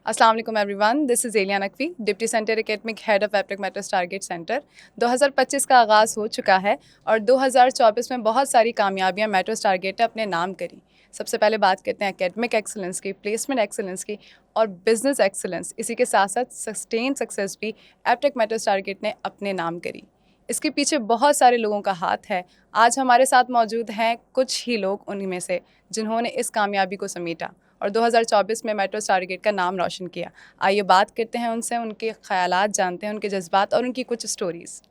अस्सलाम वालेकुम everyone, this is Aliya Naqvi, deputy centre academic head of Aptech matters target centre. 2025 का आगाज़ हो चुका है और 2024 में बहुत सारी कामयाबियां मेटर्स टारगेट ने अपने नाम करी। सबसे पहले बात करते हैं एकेडमिक एक्सेलेंस की, प्लेसमेंट एक्सेलेंस की और बिजनेस एक्सेलेंस। इसी के साथ साथ सस्टेन सक्सेस भी एप्टेक मेटर्स टारगेट ने अपने नाम करी। इसके पीछे बहुत सारे लोगों का हाथ है। आज हमारे साथ मौजूद हैं कुछ ही लोग उन्हीं में से जिन्होंने इस कामयाबी को समेटा और 2024 में मेट्रोस टारगेट का नाम रोशन किया। आइए बात करते हैं उनसे, उनके ख़यालात जानते हैं, उनके जज्बात और उनकी कुछ स्टोरीज़।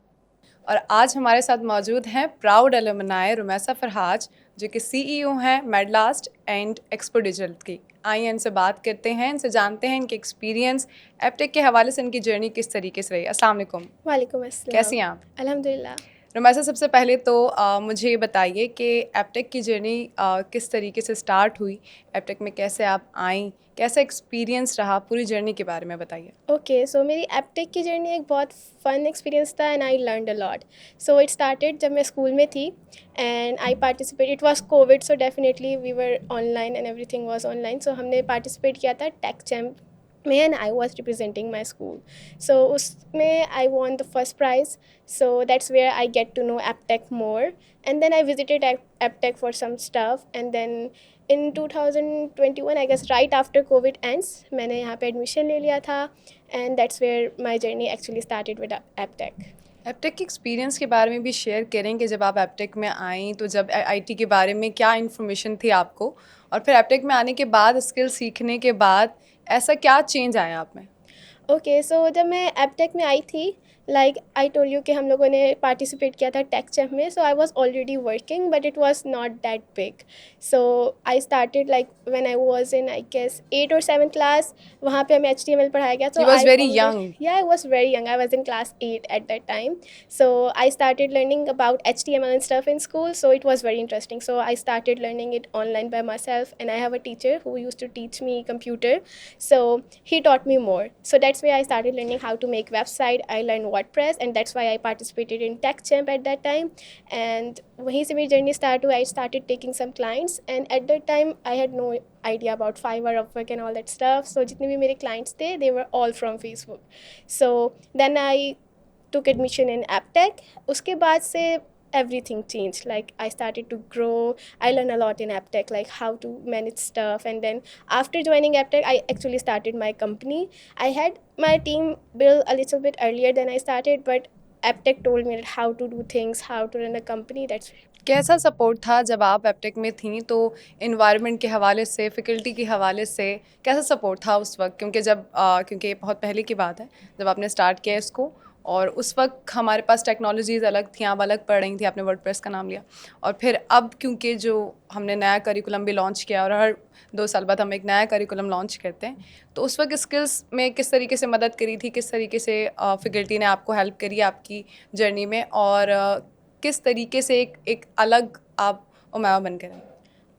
और आज हमारे साथ मौजूद हैं प्राउड एलुमनाई रुमैसा फरहाज, जो कि सीईओ हैं मेडलास्ट एंड एक्सपो डिजिटल की। आइए इनसे बात करते हैं, इनसे जानते हैं इनके एक्सपीरियंस, एप्टेक के हवाले से इनकी जर्नी किस तरीके से रही। अस्सलाम वालेकुम। वालेकुम अस्सलाम। कैसी हैं आप? अल्हम्दुलिल्लाह। रुमैसा, सबसे पहले तो मुझे ये बताइए कि एप्टेक की जर्नी किस तरीके से स्टार्ट हुई, एप्टेक में कैसे आप आईं, कैसा एक्सपीरियंस रहा, पूरी जर्नी के बारे में बताइए। ओके, सो मेरी एप्टेक की जर्नी एक बहुत फ़न एक्सपीरियंस था and I learned a lot. So it started जब मैं स्कूल में थी and I participate. It was Covid, so definitely we were online and everything was online. So हमने पार्टिसिपेट किया था टेक चैम्प में and I was representing my school. So उसमें I won the first prize. So that's where I get to know Aptech more and then I visited Aptech for some stuff and then in 2021 I guess right after COVID ends मैंने यहाँ पे admission ले लिया था and that's where my journey actually started with Aptech. Aptech के experience के बारे में भी शेयर करें कि जब आप एप्टेक में आईं तो जब आईटी के बारे में क्या इन्फॉर्मेशन थी आपको, और फिर एप्टेक में आने के बाद, स्किल सीखने के बाद ऐसा क्या चेंज आया आप में? ओके, सो जब मैं एप्टेक में आई थी, लाइक आई टोल्ड यू कि हम लोगों ने पार्टिसिपेट किया था टेक चैम्प में। So I was already working but it was not that big. So I started like when I was in I guess 8 or 7 class. वहाँ पे हमें HTML पढ़ाया गया। He So was I very found it, young. yeah, I was very young. I was in class 8 at that time. So I started learning about HTML and stuff in school. So it was very interesting. So I started learning it online by myself, and I have a teacher who used to teach me computer. So he taught me more. So that's where I started learning how to make website. I learned WordPress, and that's why I participated in TechChamp at that time. And वहीं से मेरी journey start हुई. I started taking some clients, and at that time I had no idea about Fiverr, Upwork and all that stuff. So जितने भी मेरे clients थे, they were all from Facebook. So then I took admission in AppTech. उसके बाद से everything changed. Like I started to grow. I learned a lot in AppTech, like how to manage stuff. And then after joining AppTech, I actually started my company. I had my team built a little bit earlier than I started, but AppTech told me how to do things, how to run a company. That's कैसा support था जब आप एप्टेक में थीं, तो environment के हवाले से, फैकल्टी के हवाले से कैसा सपोर्ट था उस वक्त? क्योंकि क्योंकि ये बहुत पहले की बात है जब आपने स्टार्ट किया इसको, और उस वक्त हमारे पास टेक्नोलॉजीज़ अलग थी, आप अलग पढ़ रही थी, आपने वर्डप्रेस का नाम लिया, और फिर अब क्योंकि जो हमने नया करिकुलम भी लॉन्च किया और हर 2 साल बाद हम एक नया करिकुलम लॉन्च करते हैं, तो उस वक्त स्किल्स में किस तरीके से मदद करी थी, किस तरीके से फैकल्टी ने आपको हेल्प करी आपकी जर्नी में, और किस तरीके से एक अलग आप उमामा बनकर आए?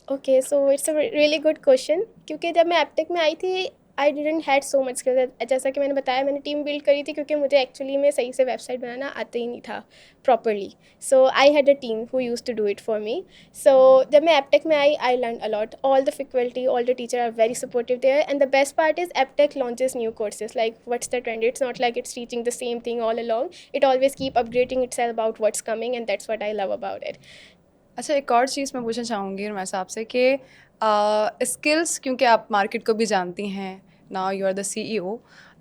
okay, so it's a really good question. क्योंकि जब मैं एप्टेक में आई थी, I didn't had so much skills. जैसा कि मैंने बताया, मैंने टीम बिल्ड करी थी क्योंकि मुझे एक्चुअली में सही से वेबसाइट बनाना आता ही नहीं था properly. So I had a team who use to do it for me. So जब मैं एप्टेक में I learn a lot. All the faculty, all the teacher are very supportive there, and the best part is Aptech launches new courses. Like what's the trend? It's not like it's teaching the same thing all along. It always keep upgrading itself about what's coming, and that's what I love about it. अच्छा, एक और चीज़ मैं पूछना चाहूँगी रुमैसा आपसे कि skills, क्योंकि आप मार्केट को भी जानती हैं, now you are the CEO,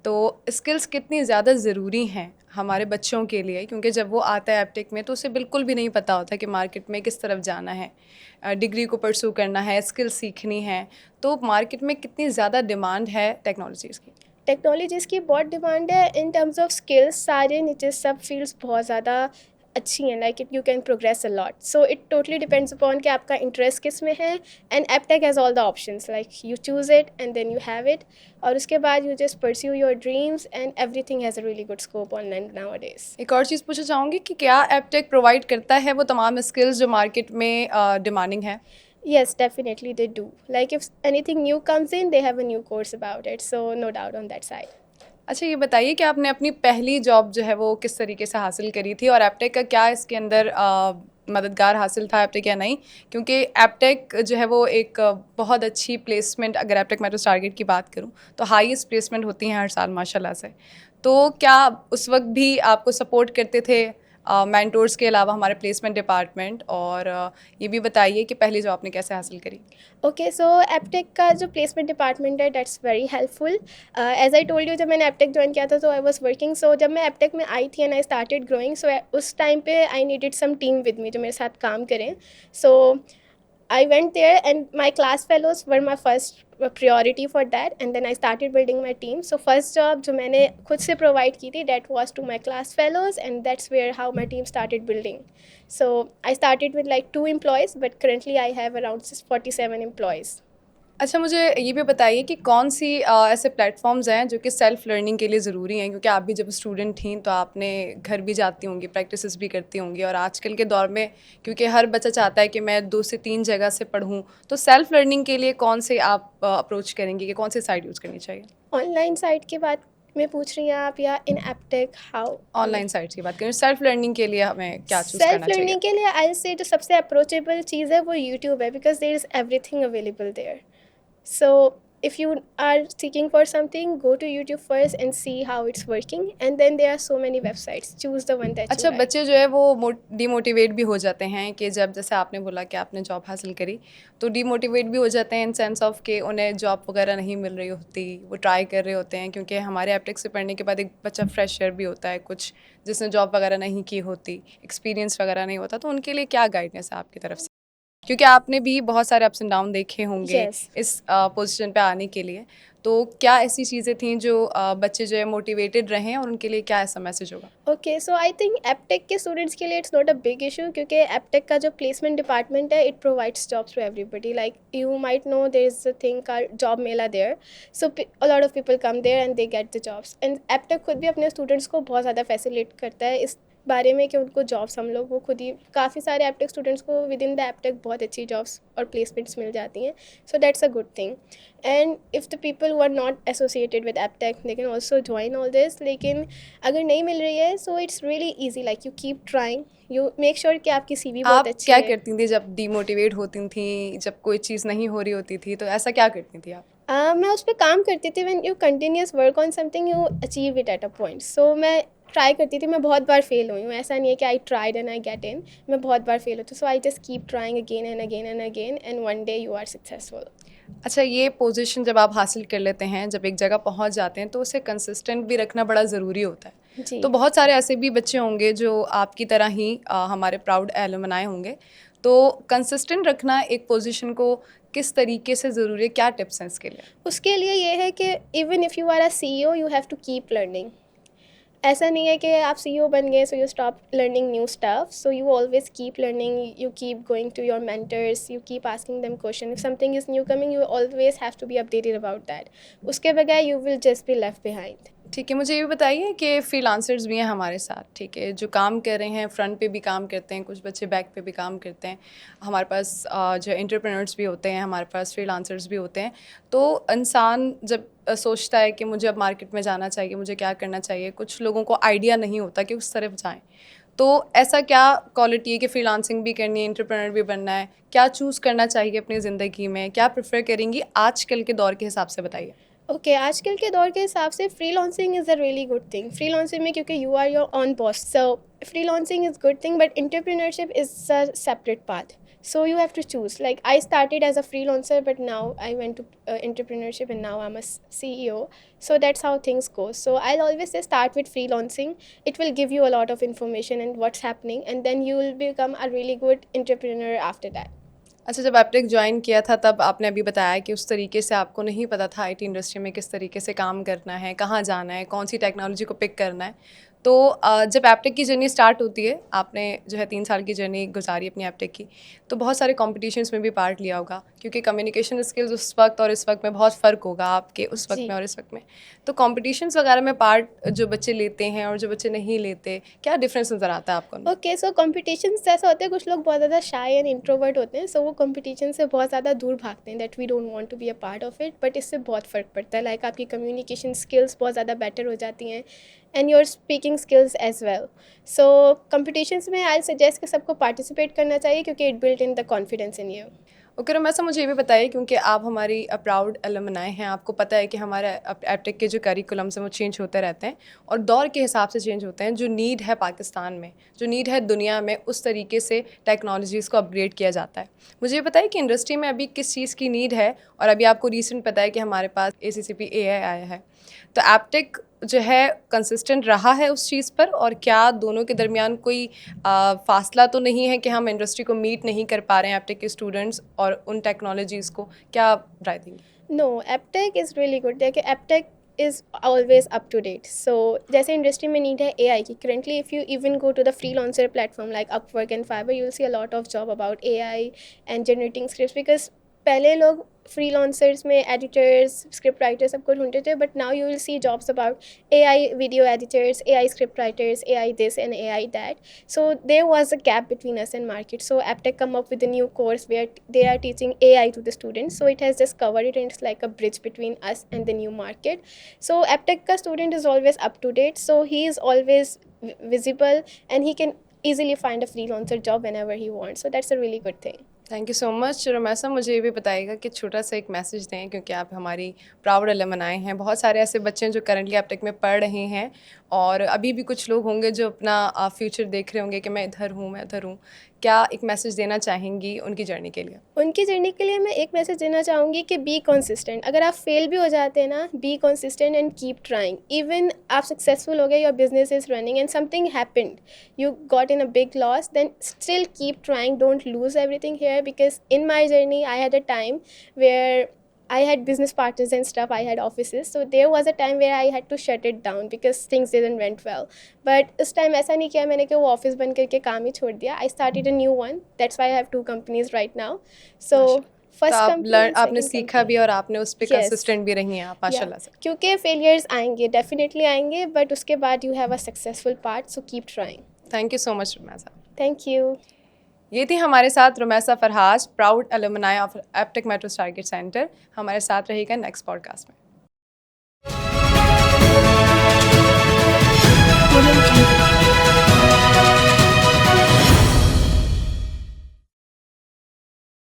तो स्किल्स कितनी ज़्यादा ज़रूरी हैं हमारे बच्चों के लिए? क्योंकि जब वो आता है एप्टेक में तो उसे बिल्कुल भी नहीं पता होता कि मार्केट में किस तरफ जाना है, डिग्री को परस्यू करना है, स्किल सीखनी है, तो मार्केट में कितनी ज़्यादा डिमांड है टेक्नोलॉजीज़ की? टेक्नोलॉजीज़ की बहुत डिमांड है. इन टर्म्स ऑफ स्किल्स सारे नीचे सब फील्ड्स बहुत ज़्यादा अच्छी हैं. Like it you can progress a lot. So it totally depends upon कि आपका इंटरेस्ट किस में है. And Aptech has all the options. Like you choose it and then you have it, और उसके बाद you just pursue your dreams, and everything has a really good scope online nowadays. एक और चीज़ पूछना चाहूँगी कि क्या एप्टेक प्रोवाइड करता है वो तमाम स्किल्स जो मार्केट में डिमांडिंग है? Yes, definitely they do. Like if anything new comes in, they have a new course about it. So no doubt on that side. अच्छा, ये बताइए कि आपने अपनी पहली जॉब जो है वो किस तरीके से हासिल करी थी, और एप्टेक का क्या इसके अंदर मददगार हासिल था एप्टेक या नहीं, क्योंकि एप्टेक जो है वो एक बहुत अच्छी प्लेसमेंट, अगर एप्टेक मेट्रोस टारगेट की बात करूँ तो हाईएस्ट प्लेसमेंट होती हैं हर साल माशाल्लाह से। तो क्या उस वक्त भी आपको सपोर्ट करते थे मेंटोर्स के अलावा हमारे प्लेसमेंट डिपार्टमेंट? और ये भी बताइए कि पहली जॉब आपने कैसे हासिल करी? ओके, सो एपटेक का जो प्लेसमेंट डिपार्टमेंट है that's very helpful. As I told you, जब मैंने एपटेक ज्वाइन किया था तो आई वाज वर्किंग। सो जब मैं एपटेक में आई थी and I started growing, so उस टाइम पे I needed some team with me जो मेरे साथ काम करें। सो I went there and my class fellows were my first priority for that, and then I started building my team. So first job जो मैंने खुद से provide की थी that was to my class fellows, and that's where how my team started building. So I started with like 2 employees, but currently I have around 47 employees. अच्छा, मुझे ये भी बताइए कि कौन सी ऐसे प्लेटफॉर्म्स हैं जो कि सेल्फ लर्निंग के लिए ज़रूरी हैं, क्योंकि आप भी जब स्टूडेंट थी तो आपने घर भी जाती होंगी, प्रैक्टिसेस भी करती होंगी, और आजकल के दौर में क्योंकि हर बच्चा चाहता है कि मैं 2 से 3 जगह से पढ़ूं, तो सेल्फ लर्निंग के लिए कौन से आप अप्रोच करेंगी कि कौन सी साइट यूज़ करनी चाहिए? ऑनलाइन साइट की बात में पूछ रही हैं आप या इन एपटेक हाउ? ऑनलाइन साइट्स की बात करें, सेल्फ लर्निंग के लिए हमें क्या चूज़ सेल्फ करना चाहिए? लर्निंग के लिए आई से जो सबसे अप्रोचेबल चीज़ है वो यूट्यूब है, because there is everything available there. So if you are seeking for something, go to YouTube first and see how it's working, and then there are so many websites. Choose the one that अच्छा, you like. बच्चे जो है वो demotivate भी हो जाते हैं कि जब जैसे आपने बोला कि आपने जॉब हासिल करी, तो डिमोटिवेट भी हो जाते हैं इन सेंस ऑफ कि उन्हें जॉब वगैरह नहीं मिल रही होती, वो ट्राई कर रहे होते हैं, क्योंकि हमारे एप्टेक से पढ़ने के बाद एक बच्चा फ्रेशर भी होता है कुछ, जिसने जॉब वगैरह नहीं की होती, एक्सपीरियंस वगैरह नहीं होता, तो उनके लिए क्या गाइडेंस है आपकी तरफ से? क्योंकि आपने भी बहुत सारे अप्स एंड डाउन देखे होंगे Yes. इस पोजीशन पे आने के लिए, तो क्या ऐसी चीज़ें थी जो बच्चे जो है मोटिवेटेड रहें, और उनके लिए क्या ऐसा मैसेज होगा? Okay, so I think Aptech के स्टूडेंट्स के लिए it's not a big issue, क्योंकि एपटेक का जो प्लेसमेंट डिपार्टमेंट है it provides jobs to everybody. Like you might know there is a thing called job mela there. So a lot of people come there and they get the jobs, and Aptech खुद भी अपने students को बहुत ज़्यादा facilitate करता है इस बारे में कि उनको जॉब्स, हम लोग वो खुद ही काफ़ी सारे एपटेक स्टूडेंट्स को विद इन द एपटेक बहुत अच्छी जॉब्स और प्लेसमेंट्स मिल जाती हैं. So that's a good thing. And if the people who are not associated with Aptech they can also join all this. लेकिन अगर नहीं मिल रही है, so it's really easy. Like you keep trying, you make sure कि आपकी CV बहुत आप अच्छी क्या है. करती थी जब डिमोटिवेट होती थी, जब कोई चीज़ नहीं हो रही होती थी, तो ऐसा क्या करती थी आप? मैं उस पर काम करती थी. When you continuous work on something you achieve it at a point. So मैं ट्राई करती थी. मैं बहुत बार फेल हुई हूँ, ऐसा नहीं है कि I tried and I get in. मैं बहुत बार फेल होती हूँ. So I just keep trying again and again and again, and one day you are successful. अच्छा, ये पोजीशन जब आप हासिल कर लेते हैं, जब एक जगह पहुंच जाते हैं, तो उसे कंसिस्टेंट भी रखना बड़ा ज़रूरी होता है। जी. तो बहुत सारे ऐसे भी बच्चे होंगे जो आपकी तरह ही हमारे प्राउड एलुमनाई होंगे, तो कंसिस्टेंट रखना एक पोजीशन को किस तरीके से ज़रूरी है, क्या टिप्स हैं इसके लिए? उसके लिए ये है कि even if you are a CEO you have to keep learning. ऐसा नहीं है कि आप CEO बन गए so you stop learning new stuff. So you always keep learning, you keep going to your mentors, you keep asking them question. If something is new coming you always have to be updated about that. उसके बगैर you will just be left behind. ठीक है, मुझे ये भी बताइए कि freelancers भी हैं हमारे साथ, ठीक है, जो काम कर रहे हैं, फ्रंट पे भी काम करते हैं, कुछ बच्चे बैक पे भी काम करते हैं, हमारे पास जो एंटरप्रेन्योर्स भी होते हैं, हमारे पास फ्रीलांसर्स भी होते हैं। तो इंसान जब सोचता है कि मुझे अब मार्केट में जाना चाहिए, मुझे क्या करना चाहिए, कुछ लोगों को आइडिया नहीं होता कि उस तरफ जाएँ, तो ऐसा क्या क्वालिटी है कि फ्रीलांसिंग भी करनी है, एंटरप्रेन्योर भी बनना है, क्या चूज़ करना चाहिए अपनी ज़िंदगी में, क्या प्रेफर करेंगी आजकल के दौर के हिसाब से, बताइए? ओके, आजकल के दौर के हिसाब से freelancing is a really good thing. Freelancing में क्योंकि you are your own boss, so freelancing is good thing, but entrepreneurship is a separate path. So you have to choose. Like I started as a freelancer, but now I went to entrepreneurship, and now I'm a CEO. So that's how things go. So I'll always say start with freelancing. It will give you a lot of information and what's happening, and then you will become a really good entrepreneur after that. अच्छा, जब Aptech join किया था तब आपने अभी बताया कि उस तरीके से आपको नहीं पता था आईटी इंडस्ट्री में किस तरीके से काम करना है, कहाँ जाना है, कौन सी टेक्नोलॉजी को पिक करना है। तो जब एप्टेक की जर्नी स्टार्ट होती है, आपने जो है 3 साल की जर्नी गुजारी अपनी एप्टेक की, तो बहुत सारे कॉम्पिटिशन्स में भी पार्ट लिया होगा, क्योंकि कम्युनिकेशन स्किल्स उस वक्त और इस वक्त में बहुत फ़र्क होगा आपके उस वक्त जी. में और इस वक्त में। तो कॉम्पिटिशन्स वगैरह में पार्ट जो बच्चे लेते हैं और जो बच्चे नहीं लेते, क्या डिफरेंस नज़र आता है आपको उनमें? ओके, सो कॉम्पिटिशन्स ऐसा होता है, कुछ लोग बहुत ज़्यादा शाय एंड इंट्रोवर्ट होते हैं, सो वो कॉम्पिटिशन से बहुत ज़्यादा दूर भागते हैं, that we don't want to be a part of it. But इससे बहुत फ़र्क पड़ता है. लाइक आपकी कम्युनिकेशन स्किल्स बहुत ज़्यादा बेटर हो जाती हैं, and you are speaking teaching skills as well. So competitions में आई सजेस्ट कि सबको पार्टिसिपेट करना चाहिए क्योंकि it build in the confidence in you. Okay Ramesha, मुझे ये भी बताइए, क्योंकि आप हमारी प्राउड अलुमनाई हैं, आपको पता है कि हमारे एप्टेक के जो करिकुलम्स हैं वो चेंज होते रहते हैं और दौर के हिसाब से चेंज होते हैं. जो नीड है पाकिस्तान में, जो नीड है दुनिया में, उस तरीके से टेक्नोलॉजीज़ को अपग्रेड किया जाता है. मुझे ये बताइए कि इंडस्ट्री में अभी किस चीज़ की नीड है, और अभी आपको रिसेंट पता है कि हमारे पास ACCP AI आया है, तो एप्टेक जो है कंसिस्टेंट रहा है उस चीज़ पर, और क्या दोनों के दरमियान कोई फासला तो नहीं है कि हम इंडस्ट्री को मीट नहीं कर पा रहे हैं एप्टेक के स्टूडेंट्स और उन टेक्नोलॉजीज़ को, क्या राय देंगे? No, AppTech is really good. देखिए AppTech is always up to date. So जैसे इंडस्ट्री में नीड है AI की, currently if you even go to the freelancer platform like Upwork and Fiverr, you will see a lot of job about AI and generating scripts, because पहले लोग freelancers में editors, script writers सबको ढूंढते थे, but now you will see jobs about AI video editors, AI script writers, AI this and AI that. So there was a gap between us and market. So AppTech come up with a new course where they are teaching AI to the students. So it has just covered it, and it's like a bridge between us and the new market. So AppTech ka student is always up to date. So he is always visible, and he can easily find a freelancer job whenever he wants. So that's a really good thing. Thank you so much Ramesha. मुझे ये भी बताइएगा कि छोटा सा एक message दें, क्योंकि आप हमारी प्राउड अलुमनाई हैं. बहुत सारे ऐसे बच्चे हैं जो करंटली एप्टेक में पढ़ रहे हैं, और अभी भी कुछ लोग होंगे जो अपना फ्यूचर देख रहे होंगे कि मैं इधर हूँ, मैं इधर हूँ. क्या एक मैसेज देना चाहेंगी उनकी जर्नी के लिए? उनकी जर्नी के लिए मैं एक मैसेज देना चाहूँगी कि बी कंसिस्टेंट. अगर आप फेल भी हो जाते हैं ना, be consistent and keep trying. Even आप सक्सेसफुल हो गए, your business is running and something happened, you got in a big loss, then still keep trying. Don't lose everything here, because in my journey I had a time where I had business partners and stuff, I had offices, so there was a time where I had to shut it down because things didn't went well. But उस time ऐसा नहीं किया मैंने कि वो office बंद करके काम ही छोड़ दिया. I started a new one. That's why I have 2 companies right now. So तो first आप company, आपने second सीखा company. भी और आपने उस पर Yes. कंसिस्टेंट भी रही हैं आप, माशाल्लाह से. क्योंकि फेलियर्स आएंगे, डेफिनेटली आएंगे, बट उसके बाद you have a successful part. So keep trying. Thank you so much Rameesha. Thank you. ये थी हमारे साथ Rameesha Farhaz, proud alumni of Aptech metro target centre. हमारे साथ रहेगा नेक्स्ट पॉडकास्ट में.